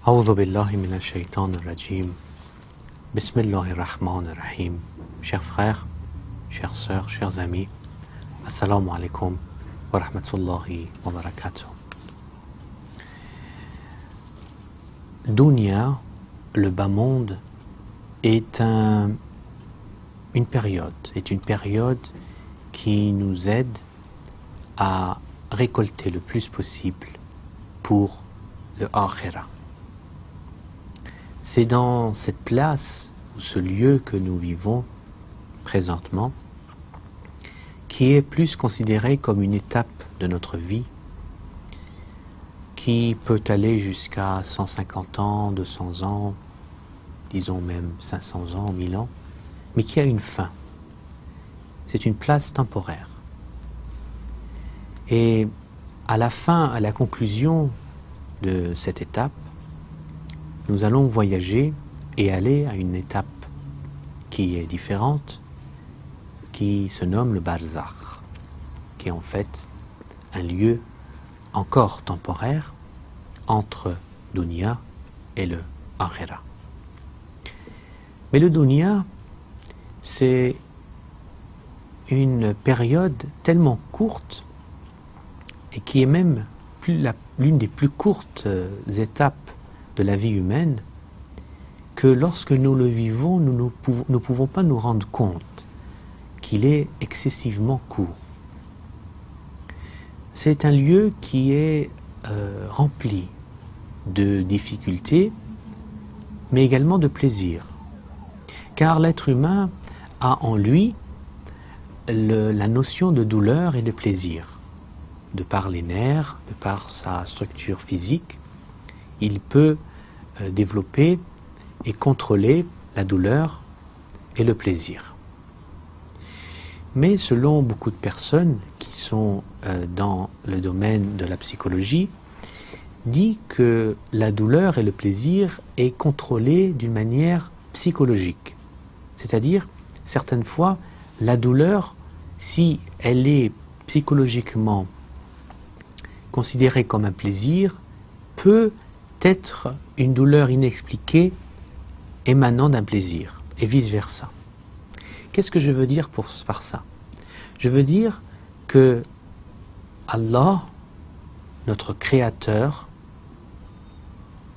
A'udhu billahi minash shaitanir rajim. Bismillahir rahmanir rahim. Chers frères, chères sœurs, chers amis, assalamu alaikum wa rahmatullahi wa barakatuh. Dunya, le bas monde, est une période qui nous aide à récolter le plus possible pour le akhira. C'est dans cette place ou ce lieu que nous vivons présentement qui est plus considéré comme une étape de notre vie qui peut aller jusqu'à 150 ans, 200 ans, disons même 500 ans, 1000 ans, mais qui a une fin. C'est une place temporaire. Et à la fin, à la conclusion de cette étape, nous allons voyager et aller à une étape qui est différente, qui se nomme le barzakh, qui est en fait un lieu encore temporaire entre dunya et le akhira. Mais le dunya, c'est une période tellement courte et qui est même l'une des plus courtes étapes de la vie humaine, que lorsque nous le vivons, nous ne pouvons pas nous rendre compte qu'il est excessivement court. C'est un lieu qui est rempli de difficultés, mais également de plaisir. Car l'être humain a en lui la notion de douleur et de plaisir. De par les nerfs, de par sa structure physique, il peut développer et contrôler la douleur et le plaisir. Mais selon beaucoup de personnes qui sont dans le domaine de la psychologie, dit que la douleur et le plaisir est contrôlé d'une manière psychologique. C'est-à-dire, certaines fois, la douleur, si elle est psychologiquement considérée comme un plaisir, peut être une douleur inexpliquée émanant d'un plaisir, et vice-versa. Qu'est-ce que je veux dire par ça? Je veux dire que Allah, notre Créateur,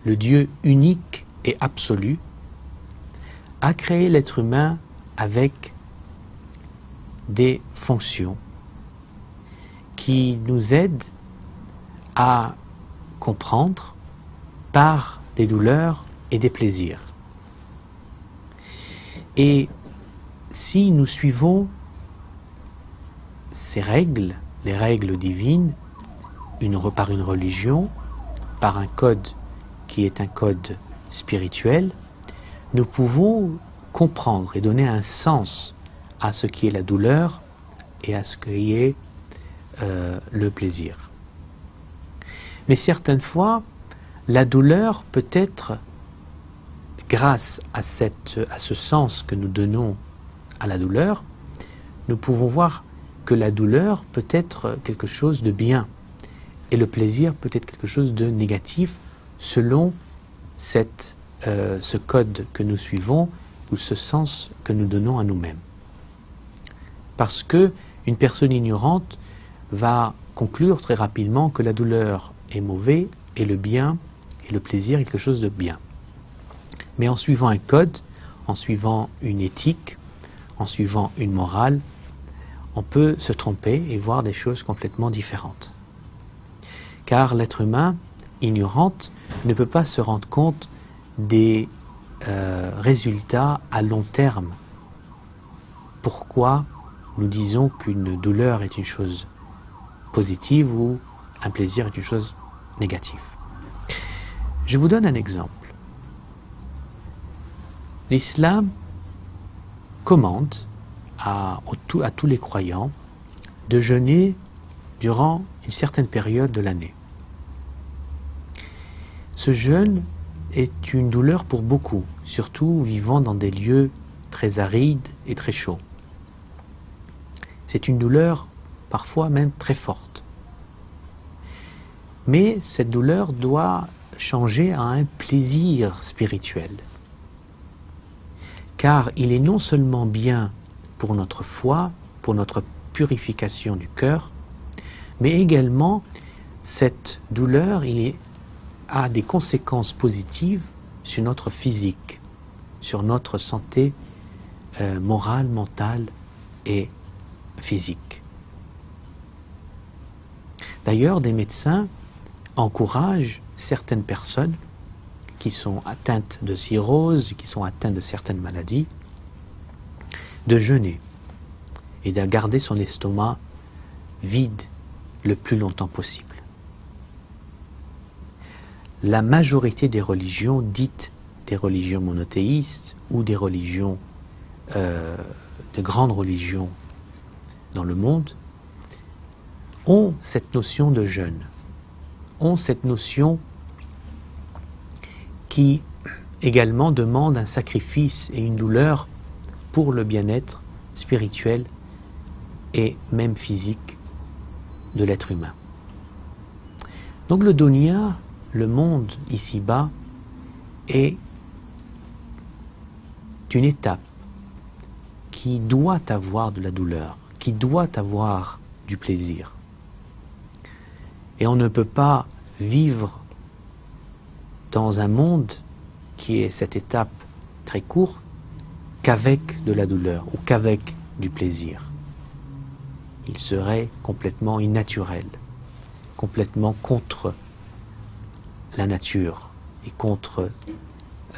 le Dieu unique et absolu, a créé l'être humain avec des fonctions qui nous aident à comprendre par des douleurs et des plaisirs. Et si nous suivons ces règles, les règles divines, par une religion, par un code qui est un code spirituel, nous pouvons comprendre et donner un sens à ce qui est la douleur et à ce qui est le plaisir. Mais certaines fois, la douleur peut être, grâce à ce sens que nous donnons à la douleur, nous pouvons voir que la douleur peut être quelque chose de bien et le plaisir peut être quelque chose de négatif selon ce code que nous suivons ou ce sens que nous donnons à nous-mêmes. Parce que une personne ignorante va conclure très rapidement que la douleur est mauvaise et le bien et le plaisir est quelque chose de bien. Mais en suivant un code, en suivant une éthique, en suivant une morale, on peut se tromper et voir des choses complètement différentes. Car l'être humain ignorant ne peut pas se rendre compte des résultats à long terme. Pourquoi nous disons qu'une douleur est une chose positive ou un plaisir est une chose négative? Je vous donne un exemple. L'islam commande à tous les croyants de jeûner durant une certaine période de l'année. Ce jeûne est une douleur pour beaucoup, surtout vivant dans des lieux très arides et très chauds. C'est une douleur parfois même très forte. Mais cette douleur doit changer à un plaisir spirituel. Car il est non seulement bien pour notre foi, pour notre purification du cœur, mais également cette douleur, a des conséquences positives sur notre physique, sur notre santé morale, mentale et physique. D'ailleurs, des médecins encouragent certaines personnes qui sont atteintes de cirrhose, qui sont atteintes de certaines maladies, de jeûner et de garder son estomac vide le plus longtemps possible. La majorité des religions, dites des religions monothéistes ou des religions, de grandes religions dans le monde, ont cette notion de jeûne, ont cette notion qui également demande un sacrifice et une douleur pour le bien-être spirituel et même physique de l'être humain. Donc le dunya, le monde ici-bas, est une étape qui doit avoir de la douleur, qui doit avoir du plaisir. Et on ne peut pas vivre dans un monde qui est cette étape très courte qu'avec de la douleur ou qu'avec du plaisir. Il serait complètement innaturel, complètement contre la nature et contre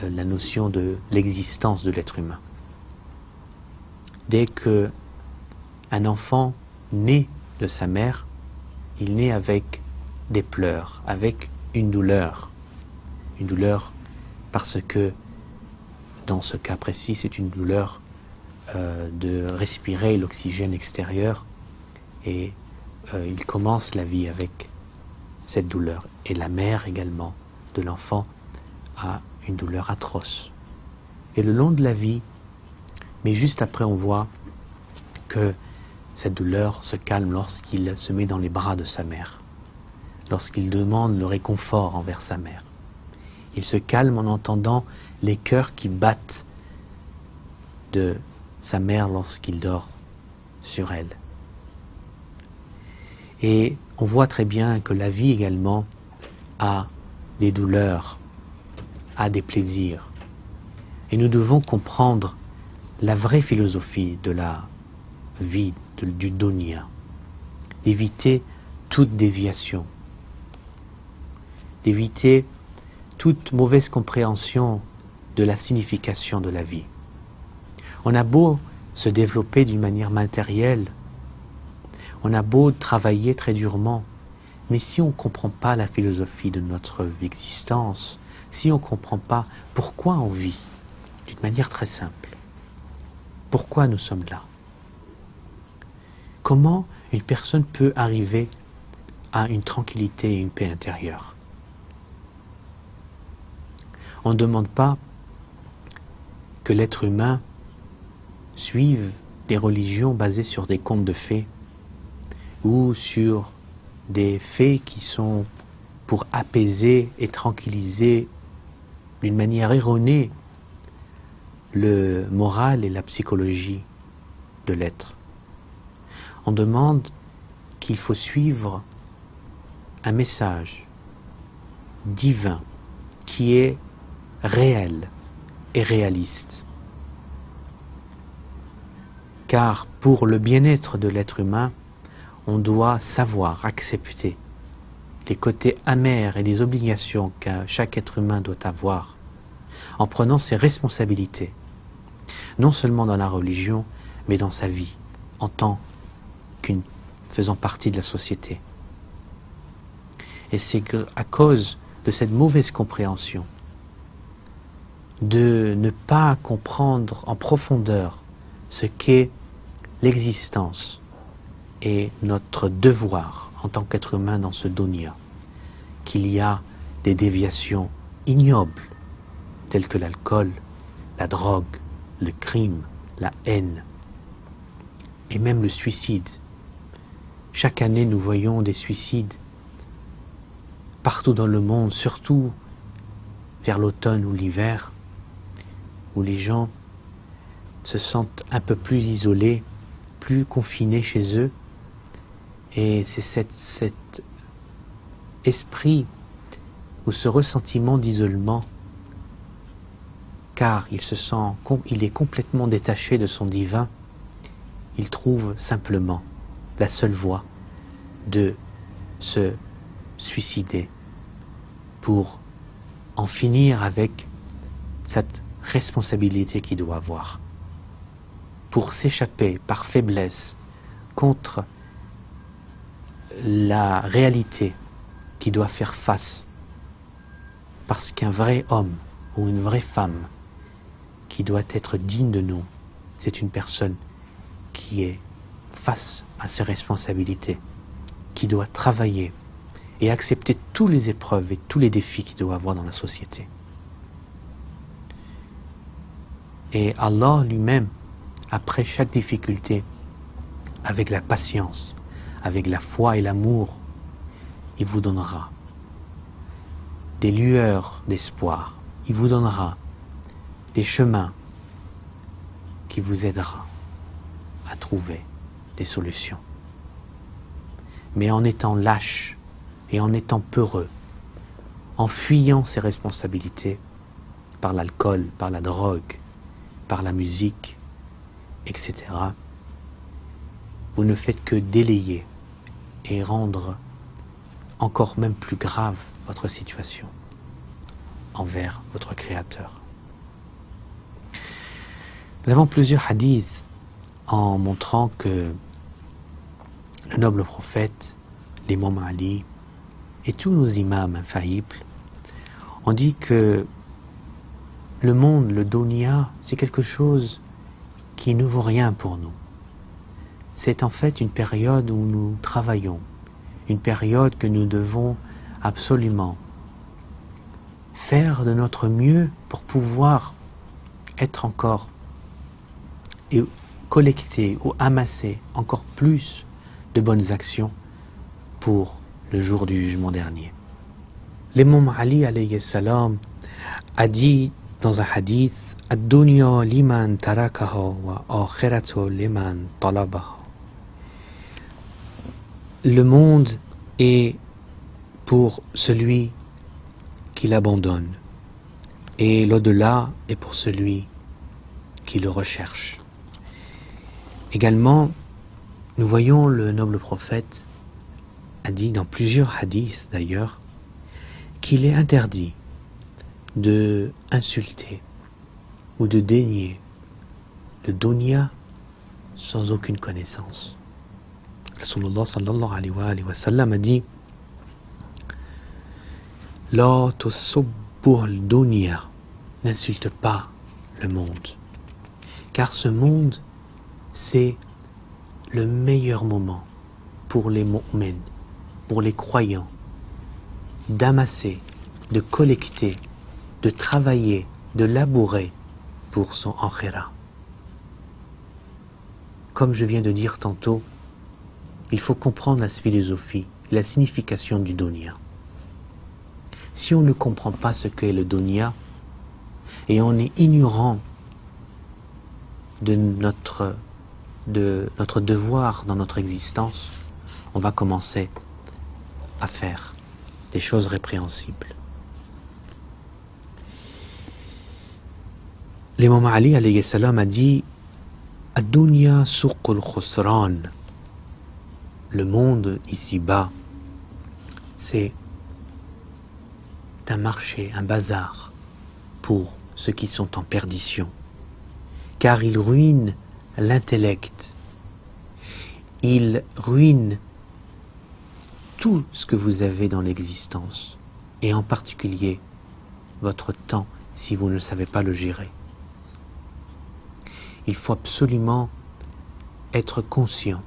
la notion de l'existence de l'être humain. Dès que un enfant naît de sa mère, il naît avec des pleurs, avec une douleur parce que dans ce cas précis, c'est une douleur de respirer l'oxygène extérieur et il commence la vie avec cette douleur. Et la mère également de l'enfant a une douleur atroce. Et le long de la vie, mais juste après on voit que cette douleur se calme lorsqu'il se met dans les bras de sa mère, lorsqu'il demande le réconfort envers sa mère. Il se calme en entendant les cœurs qui battent de sa mère lorsqu'il dort sur elle. Et on voit très bien que la vie également a des douleurs, a des plaisirs. Et nous devons comprendre la vraie philosophie de la vie, du dunya, d'éviter toute déviation, d'éviter toute mauvaise compréhension de la signification de la vie. On a beau se développer d'une manière matérielle, on a beau travailler très durement, mais si on ne comprend pas la philosophie de notre existence, si on ne comprend pas pourquoi on vit, d'une manière très simple, pourquoi nous sommes là, comment une personne peut arriver à une tranquillité et une paix intérieure. On ne demande pas que l'être humain suive des religions basées sur des contes de fées ou sur des faits qui sont pour apaiser et tranquilliser d'une manière erronée le moral et la psychologie de l'être. On demande qu'il faut suivre un message divin qui est réel et réaliste. Car pour le bien-être de l'être humain, on doit savoir accepter les côtés amers et les obligations que chaque être humain doit avoir en prenant ses responsabilités, non seulement dans la religion, mais dans sa vie, en tant faisant partie de la société. Et c'est à cause de cette mauvaise compréhension, de ne pas comprendre en profondeur ce qu'est l'existence et notre devoir en tant qu'être humain dans ce dunya, qu'il y a des déviations ignobles telles que l'alcool, la drogue, le crime, la haine et même le suicide. Chaque année, nous voyons des suicides partout dans le monde, surtout vers l'automne ou l'hiver, où les gens se sentent un peu plus isolés, plus confinés chez eux. Et c'est cet esprit ou ce ressentiment d'isolement, car il est complètement détaché de son divin, il trouve simplement la seule voie de se suicider pour en finir avec cette responsabilité qu'il doit avoir, pour s'échapper par faiblesse contre la réalité qu'il doit faire face, parce qu'un vrai homme ou une vraie femme qui doit être digne de nous, c'est une personne qui est face à ses responsabilités, qui doit travailler et accepter toutes les épreuves et tous les défis qu'il doit avoir dans la société. Et Allah lui-même, après chaque difficulté, avec la patience, avec la foi et l'amour, il vous donnera des lueurs d'espoir, il vous donnera des chemins qui vous aidera à trouver des solutions. Mais en étant lâche et en étant peureux, en fuyant ses responsabilités par l'alcool, par la drogue, par la musique, etc., vous ne faites que délayer et rendre encore même plus grave votre situation envers votre Créateur. Nous avons plusieurs hadiths en montrant que le noble prophète, l'imam Ali et tous nos imams infaillibles ont dit que le monde, le dunya, c'est quelque chose qui ne vaut rien pour nous. C'est en fait une période où nous travaillons, une période que nous devons absolument faire de notre mieux pour pouvoir être encore et collecter ou amasser encore plus de bonnes actions pour le jour du jugement dernier. L'imam Ali alayhi salam a dit dans un hadith: Ad-dunya liman tarakaha wa akhiratu liman talabaha. Le monde est pour celui qui l'abandonne et l'au-delà est pour celui qui le recherche. Également, nous voyons le noble prophète a dit dans plusieurs hadiths d'ailleurs qu'il est interdit de insulter ou de dénier le dunya sans aucune connaissance. Rasulullah sallallahu alayhi wa sallam a dit: La tusubbu al-dunya, n'insulte pas le monde, car ce monde c'est le meilleur moment pour les mu'mins, pour les croyants, d'amasser, de collecter, de travailler, de labourer pour son akhira. Comme je viens de dire tantôt, il faut comprendre la philosophie, la signification du dunya. Si on ne comprend pas ce qu'est le dunya et on est ignorant de notre devoir dans notre existence, on va commencer à faire des choses répréhensibles. L'imam Ali alayhi salam a dit: Ad-dunya suqul khusran. Le monde ici-bas, c'est un marché, un bazar pour ceux qui sont en perdition, car il ruine l'intellect, il ruine tout ce que vous avez dans l'existence, et en particulier votre temps si vous ne savez pas le gérer. Il faut absolument être conscient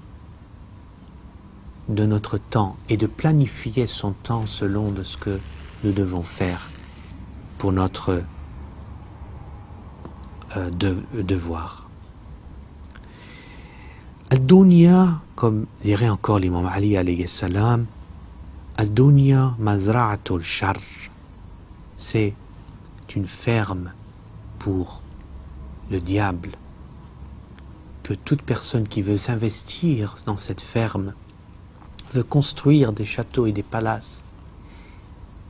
de notre temps et de planifier son temps selon de ce que nous devons faire pour notre devoir. Al-dunya, comme dirait encore l'imam Ali alayhi salam, Al-dunya mazra'atul shar, c'est une ferme pour le diable, que toute personne qui veut s'investir dans cette ferme, veut construire des châteaux et des palaces,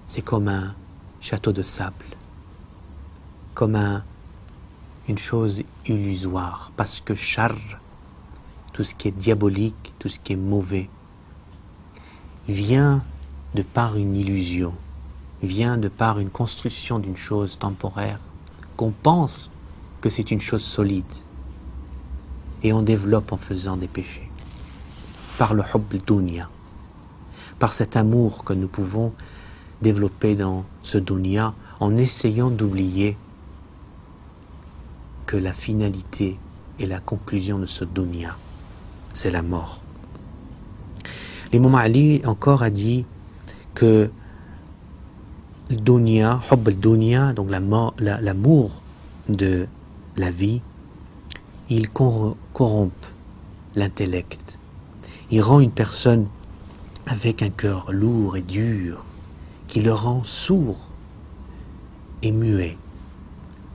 c'est comme un château de sable, comme une chose illusoire, parce que char, tout ce qui est diabolique, tout ce qui est mauvais, vient de par une illusion, vient de par une construction d'une chose temporaire, qu'on pense que c'est une chose solide, et on développe en faisant des péchés, par le hubb dunya, par cet amour que nous pouvons développer dans ce dunya, en essayant d'oublier que la finalité et la conclusion de ce dunya, c'est la mort. L'imam Ali encore a dit que le dunya, hubb al-dunya, donc l'amour de la vie, il corrompt l'intellect. Il rend une personne avec un cœur lourd et dur, qui le rend sourd et muet.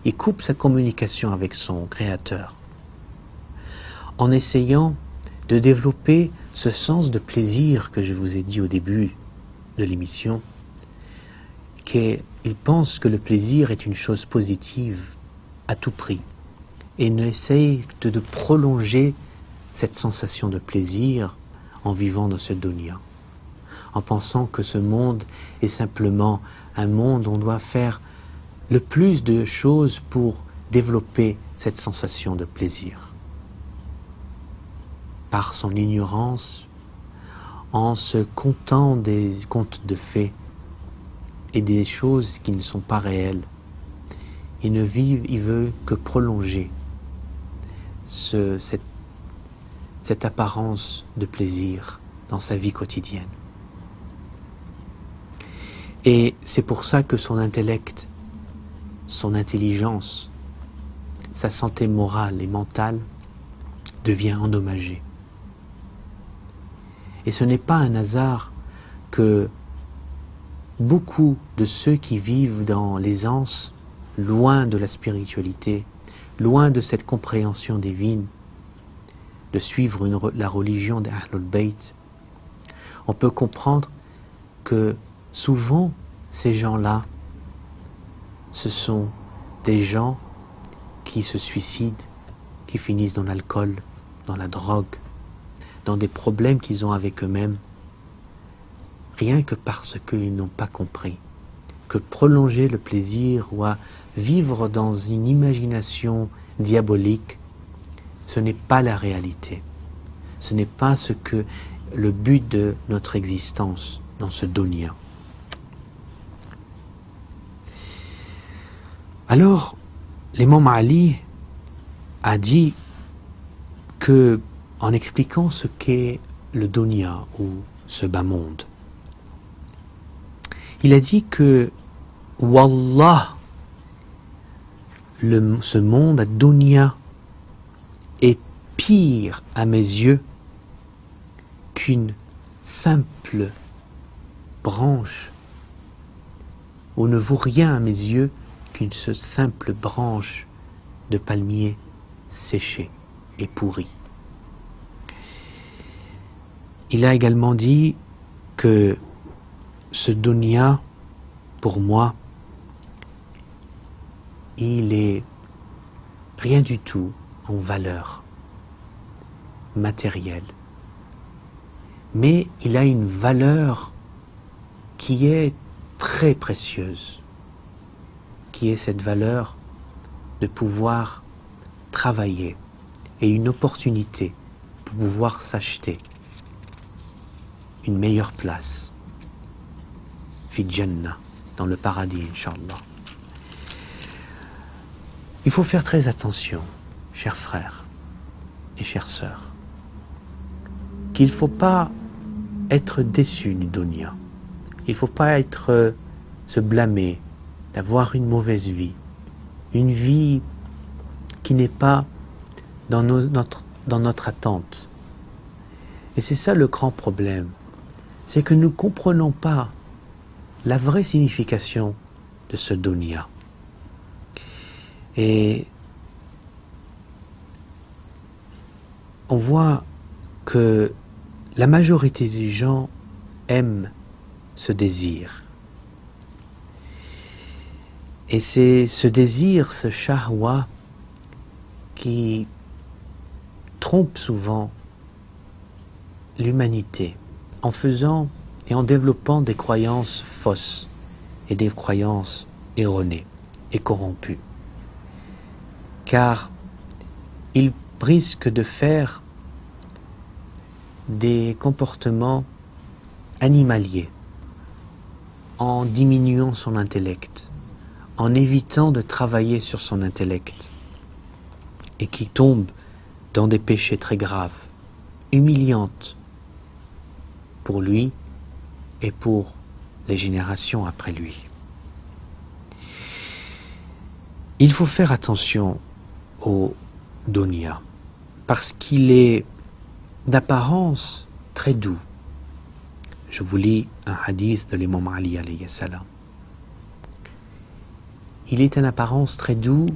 Il coupe sa communication avec son Créateur, en essayant de développer ce sens de plaisir que je vous ai dit au début de l'émission, qu'il pense que le plaisir est une chose positive à tout prix, et n'essaye que de prolonger cette sensation de plaisir en vivant dans ce dunya, en pensant que ce monde est simplement un monde où on doit faire le plus de choses pour développer cette sensation de plaisir. Par son ignorance, en se contentant des contes de fées et des choses qui ne sont pas réelles, il veut que prolonger cette apparence de plaisir dans sa vie quotidienne. Et c'est pour ça que son intellect, son intelligence, sa santé morale et mentale devient endommagée. Et ce n'est pas un hasard que beaucoup de ceux qui vivent dans l'aisance, loin de la spiritualité, loin de cette compréhension divine, de suivre la religion des Ahlul Bayt, on peut comprendre que souvent ces gens-là, ce sont des gens qui se suicident, qui finissent dans l'alcool, dans la drogue, dans des problèmes qu'ils ont avec eux-mêmes, rien que parce qu'ils n'ont pas compris que prolonger le plaisir ou à vivre dans une imagination diabolique, ce n'est pas la réalité. Ce n'est pas ce que le but de notre existence dans ce dunya. Alors, l'imam Ali a dit que, en expliquant ce qu'est le dunya ou ce bas monde, il a dit que Wallah, ce monde à dunya est pire à mes yeux qu'une simple branche, ou ne vaut rien à mes yeux qu'une simple branche de palmier séchée et pourrie. Il a également dit que ce dunya, pour moi, il est rien du tout en valeur matérielle, mais il a une valeur qui est très précieuse, qui est cette valeur de pouvoir travailler et une opportunité pour pouvoir s'acheter une meilleure place, fi Jannah, dans le paradis, Inch'Allah. Il faut faire très attention, chers frères et chères sœurs, qu'il ne faut pas être déçu du dunya. Il ne faut pas se blâmer d'avoir une mauvaise vie, une vie qui n'est pas dans notre attente. Et c'est ça le grand problème, c'est que nous ne comprenons pas la vraie signification de ce dunya. Et on voit que la majorité des gens aiment ce désir. Et c'est ce désir, ce shahwa, qui trompe souvent l'humanité en faisant et en développant des croyances fausses et des croyances erronées et corrompues. Car il risque de faire des comportements animaliers en diminuant son intellect, en évitant de travailler sur son intellect, et qui tombe dans des péchés très graves, humiliantes pour lui et pour les générations après lui. Il faut faire attention au dunya, parce qu'il est d'apparence très doux. Je vous lis un hadith de l'imam Ali alayhi salam. Il est en apparence très doux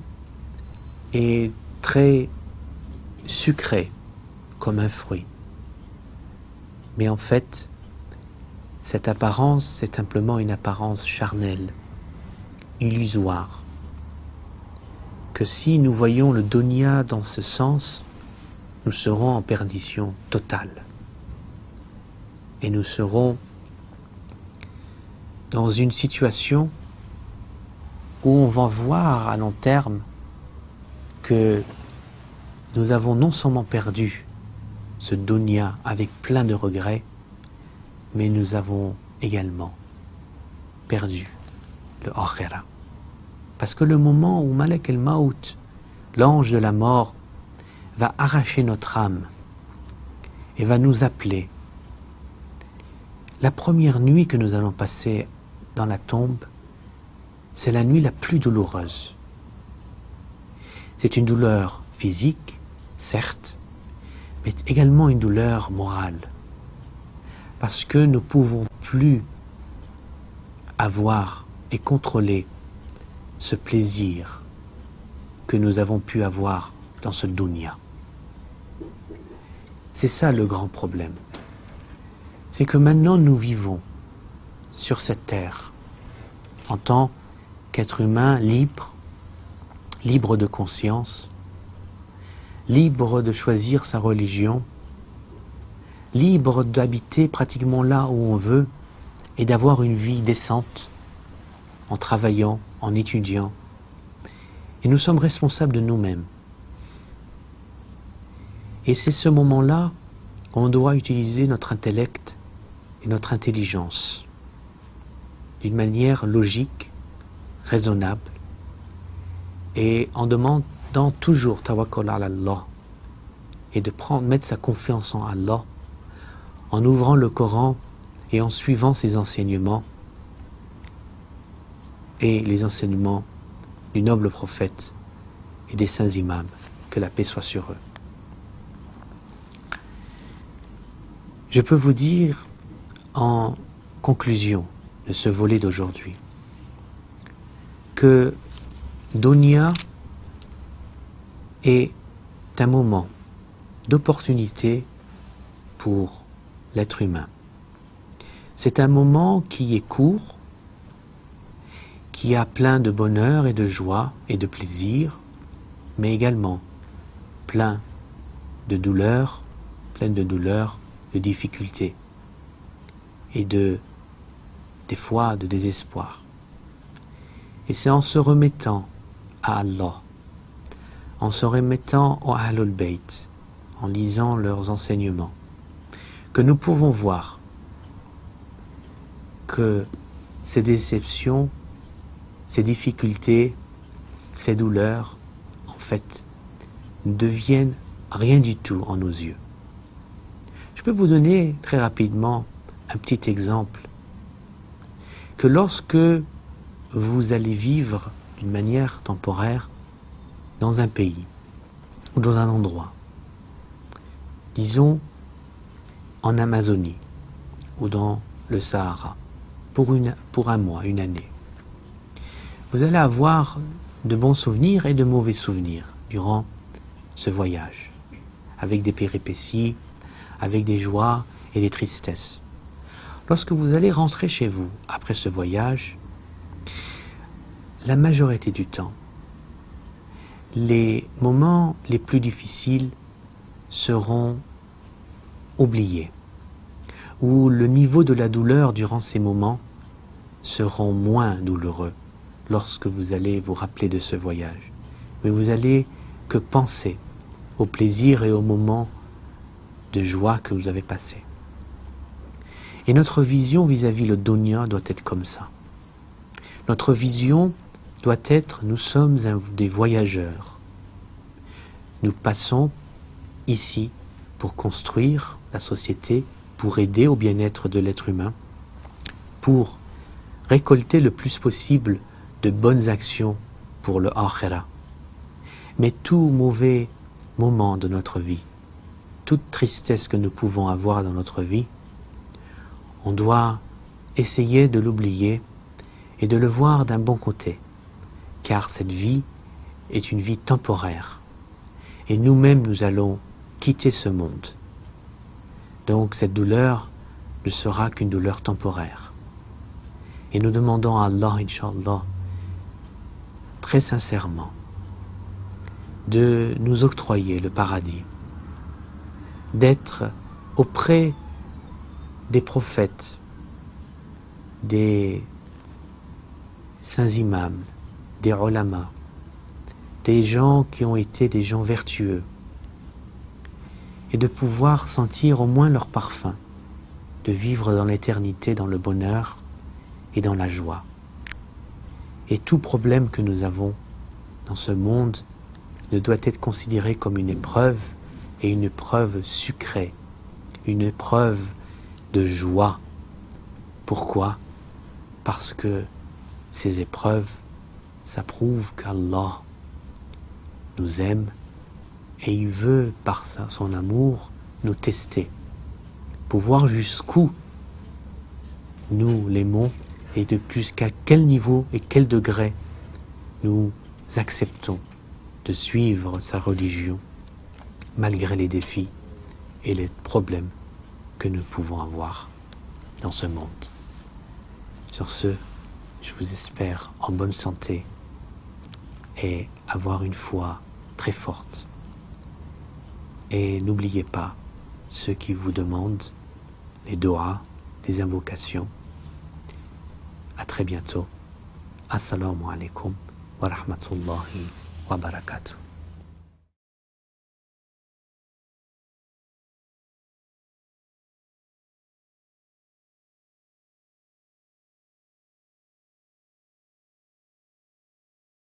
et très sucré comme un fruit. Mais en fait, cette apparence, c'est simplement une apparence charnelle, illusoire. Que si nous voyons le dunya dans ce sens, nous serons en perdition totale. Et nous serons dans une situation où on va voir à long terme que nous avons non seulement perdu ce dunya avec plein de regrets, mais nous avons également perdu le akhira. Parce que le moment où Malak el-Maut, l'ange de la mort, va arracher notre âme et va nous appeler, la première nuit que nous allons passer dans la tombe, c'est la nuit la plus douloureuse. C'est une douleur physique, certes, mais également une douleur morale. Parce que nous ne pouvons plus avoir et contrôler ce plaisir que nous avons pu avoir dans ce dunya. C'est ça le grand problème. C'est que maintenant nous vivons sur cette terre en tant qu'être humain libre, libre de conscience, libre de choisir sa religion, libre d'habiter pratiquement là où on veut et d'avoir une vie décente en travaillant, en étudiant. Et nous sommes responsables de nous-mêmes. Et c'est ce moment-là qu'on doit utiliser notre intellect et notre intelligence d'une manière logique, raisonnable, et en demandant toujours tawakkul ala Allah et de mettre sa confiance en Allah en ouvrant le Coran et en suivant ses enseignements et les enseignements du noble prophète et des saints imams, que la paix soit sur eux. Je peux vous dire en conclusion de ce volet d'aujourd'hui que dunya est un moment d'opportunité pour l'être humain. C'est un moment qui est court, qui a plein de bonheur et de joie et de plaisir, mais également plein de douleurs, de difficultés et des fois de désespoir. Et c'est en se remettant à Allah, en se remettant au Ahlul Bayt, en lisant leurs enseignements, que nous pouvons voir que ces déceptions, ces difficultés, ces douleurs, en fait, ne deviennent rien du tout en nos yeux. Je peux vous donner très rapidement un petit exemple, que lorsque vous allez vivre d'une manière temporaire dans un pays ou dans un endroit, disons en Amazonie ou dans le Sahara, pour un mois, une année, vous allez avoir de bons souvenirs et de mauvais souvenirs durant ce voyage, avec des péripéties, avec des joies et des tristesses. Lorsque vous allez rentrer chez vous après ce voyage, la majorité du temps, les moments les plus difficiles seront oubliés, ou le niveau de la douleur durant ces moments seront moins douloureux lorsque vous allez vous rappeler de ce voyage. Mais vous allez que penser au plaisir et aux moments de joie que vous avez passés. Et notre vision vis-à-vis le dunya doit être comme ça. Notre vision doit être, nous sommes des voyageurs. Nous passons ici pour construire la société, pour aider au bien-être de l'être humain, pour récolter le plus possible de bonnes actions pour le akhira. Mais tout mauvais moment de notre vie, toute tristesse que nous pouvons avoir dans notre vie, on doit essayer de l'oublier et de le voir d'un bon côté, car cette vie est une vie temporaire. Et nous-mêmes, nous allons quitter ce monde. Donc cette douleur ne sera qu'une douleur temporaire. Et nous demandons à Allah, Inch'Allah, très sincèrement, de nous octroyer le paradis, d'être auprès des prophètes, des saints imams, des ulama, des gens qui ont été des gens vertueux, et de pouvoir sentir au moins leur parfum, de vivre dans l'éternité, dans le bonheur et dans la joie. Et tout problème que nous avons dans ce monde ne doit être considéré comme une épreuve, et une épreuve sucrée, une épreuve de joie. Pourquoi? Parce que ces épreuves, ça prouve qu'Allah nous aime et il veut, par son amour, nous tester, pour voir jusqu'où nous l'aimons et jusqu'à quel niveau et quel degré nous acceptons de suivre sa religion, malgré les défis et les problèmes que nous pouvons avoir dans ce monde. Sur ce, je vous espère en bonne santé et avoir une foi très forte. Et n'oubliez pas ceux qui vous demandent les doigts, les invocations. À très bientôt. Assalamu alaikum wa rahmatullahi wa barakatuh.